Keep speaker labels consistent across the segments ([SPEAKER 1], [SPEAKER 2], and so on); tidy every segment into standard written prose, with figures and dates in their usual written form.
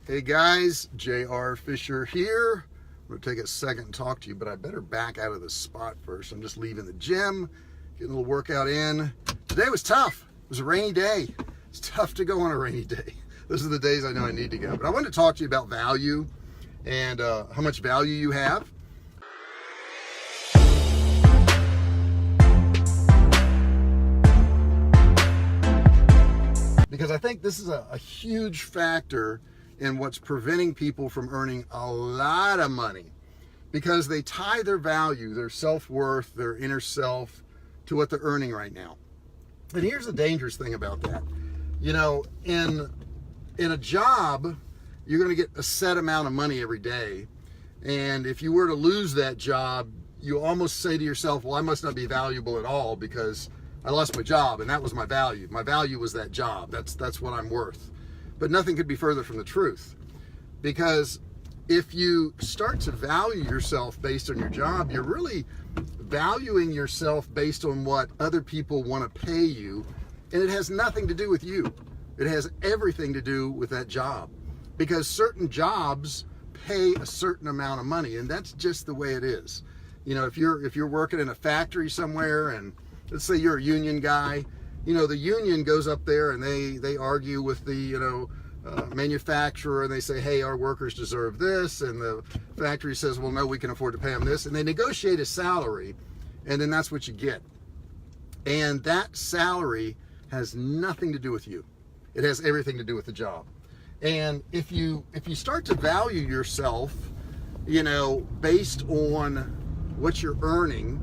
[SPEAKER 1] Hey guys, J.R. Fisher here. I'm going to take a second and talk to you, but I better back out of the spot first. I'm just leaving the gym, getting a little workout in. Today was tough. It was a rainy day. It's tough to go on a rainy day. Those are the days I know I need to go. But I wanted to talk to you about value and how much value you have. Because I think this is a huge factor in what's preventing people from earning a lot of money, because they tie their value, their self-worth, their inner self to what they're earning right now. And here's the dangerous thing about that. You know, in a job, you're going to get a set amount of money every day. And if you were to lose that job, you almost say to yourself, well, I must not be valuable at all because I lost my job and that was my value. My value was that job. That's what I'm worth. But nothing could be further from the truth. Because if you start to value yourself based on your job, you're really valuing yourself based on what other people want to pay you. And it has nothing to do with you. It has everything to do with that job. Because certain jobs pay a certain amount of money, and that's just the way it is. You know, if you're working in a factory somewhere, and let's say you're a union guy, you know, the union goes up there and they argue with the, manufacturer, and they say, hey, our workers deserve this. And the factory says, well, no, we can afford to pay them this. And they negotiate a salary, and then that's what you get. And that salary has nothing to do with you. It has everything to do with the job. And if you start to value yourself, you know, based on what you're earning,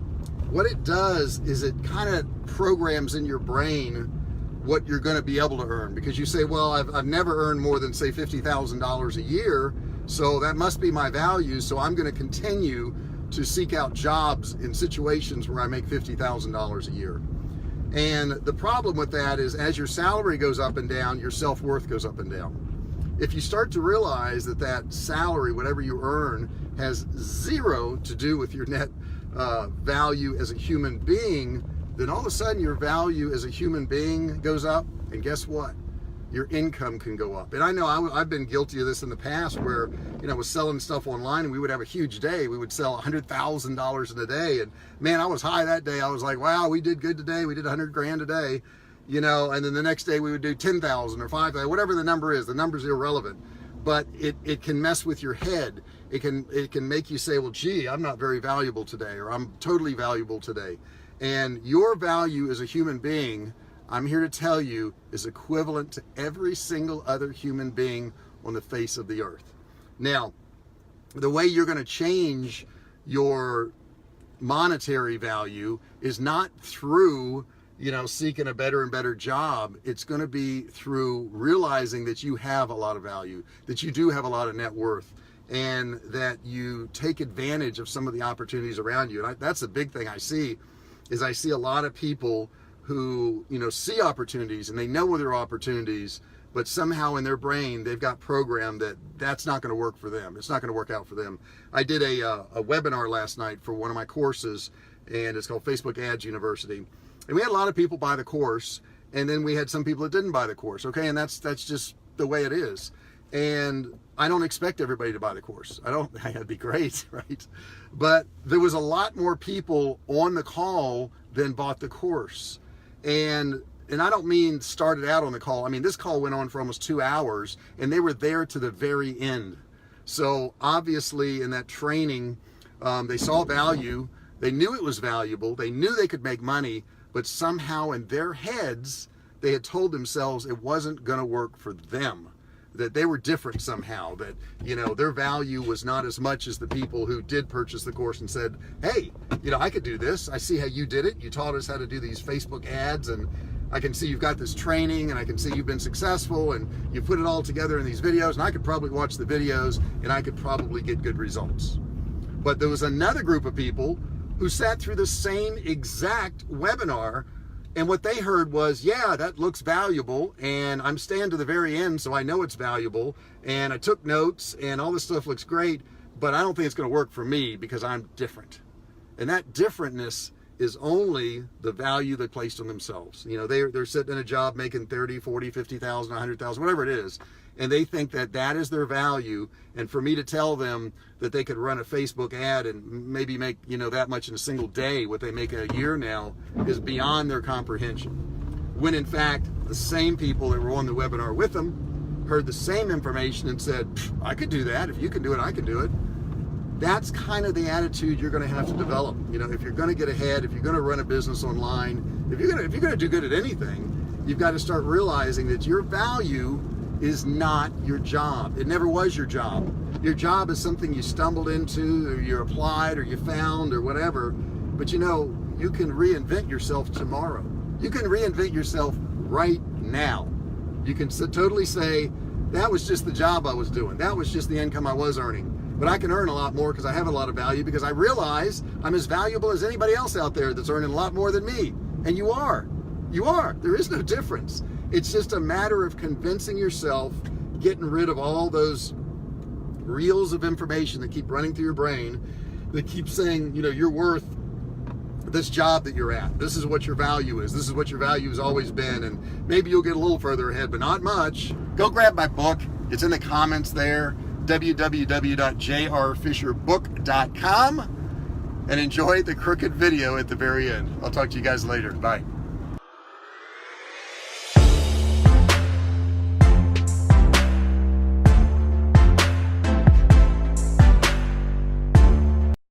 [SPEAKER 1] what it does is it kind of programs in your brain what you're going to be able to earn. Because you say, well, I've never earned more than, say, $50,000 a year, so that must be my value, so I'm going to continue to seek out jobs in situations where I make $50,000 a year. And the problem with that is, as your salary goes up and down, your self-worth goes up and down. If you start to realize that salary, whatever you earn, has zero to do with your net value as a human being, then all of a sudden your value as a human being goes up, and guess what? Your income can go up. And I know I've been guilty of this in the past, where, you know, I was selling stuff online and we would have a huge day. We would sell $100,000 in a day, and man, I was high that day. I was like, wow, we did good today. We did 100 grand a day, you know. And then the next day we would do 10,000 or 5,000, whatever the number is. The number's irrelevant, but it can mess with your head. It can make you say, well, gee, I'm not very valuable today, or I'm totally valuable today. And your value as a human being, I'm here to tell you, is equivalent to every single other human being on the face of the earth. Now, the way you're going to change your monetary value is not through, you know, seeking a better and better job. It's going to be through realizing that you have a lot of value, that you do have a lot of net worth, and that you take advantage of some of the opportunities around you. And that's the big thing I see, is I see a lot of people who, you know, see opportunities and they know where there are opportunities, but somehow in their brain they've got programmed that that's not going to work for them. It's not going to work out for them. I did a webinar last night for one of my courses, and it's called Facebook Ads University. And we had a lot of people buy the course, and then we had some people that didn't buy the course. Okay, and that's just the way it is. And I don't expect everybody to buy the course. That'd be great, right? But there was a lot more people on the call than bought the course. And I don't mean started out on the call. I mean, this call went on for almost 2 hours, and they were there to the very end. So obviously in that training, they saw value. They knew it was valuable. They knew they could make money, but somehow in their heads, they had told themselves it wasn't going to work for them. That they were different somehow, that, you know, their value was not as much as the people who did purchase the course and said, hey, you know, I could do this. I see how you did it. You taught us how to do these Facebook ads, and I can see you've got this training, and I can see you've been successful, and you put it all together in these videos, and I could probably watch the videos and I could probably get good results. But there was another group of people who sat through the same exact webinar, and what they heard was, yeah, that looks valuable, and I'm staying to the very end, so I know it's valuable, and I took notes, and all this stuff looks great, but I don't think it's going to work for me because I'm different. And that differentness is only the value they placed on themselves. You know, they're sitting in a job making 30, 40, 50,000, 100,000, whatever it is, and they think that that is their value. And for me to tell them that they could run a Facebook ad and maybe make, you know, that much in a single day, what they make in a year now, is beyond their comprehension. When in fact, the same people that were on the webinar with them heard the same information and said, I could do that. If you can do it, I can do it. That's kind of the attitude you're going to have to develop. You know, if you're going to get ahead, if you're going to run a business online, if you're going to do good at anything, you've got to start realizing that your value is not your job. It never was your job. Your job is something you stumbled into, or you applied, or you found, or whatever. But you know, you can reinvent yourself tomorrow. You can reinvent yourself right now. You can totally say, that was just the job I was doing. That was just the income I was earning. But I can earn a lot more because I have a lot of value, because I realize I'm as valuable as anybody else out there that's earning a lot more than me. And you are. You are. There is no difference. It's just a matter of convincing yourself, getting rid of all those reels of information that keep running through your brain, that keep saying, you know, you're worth this job that you're at. This is what your value is. This is what your value has always been. And maybe you'll get a little further ahead, but not much. Go grab my book. It's in the comments there. www.jrfisherbook.com, and enjoy the crooked video at the very end. I'll talk to you guys later. Bye.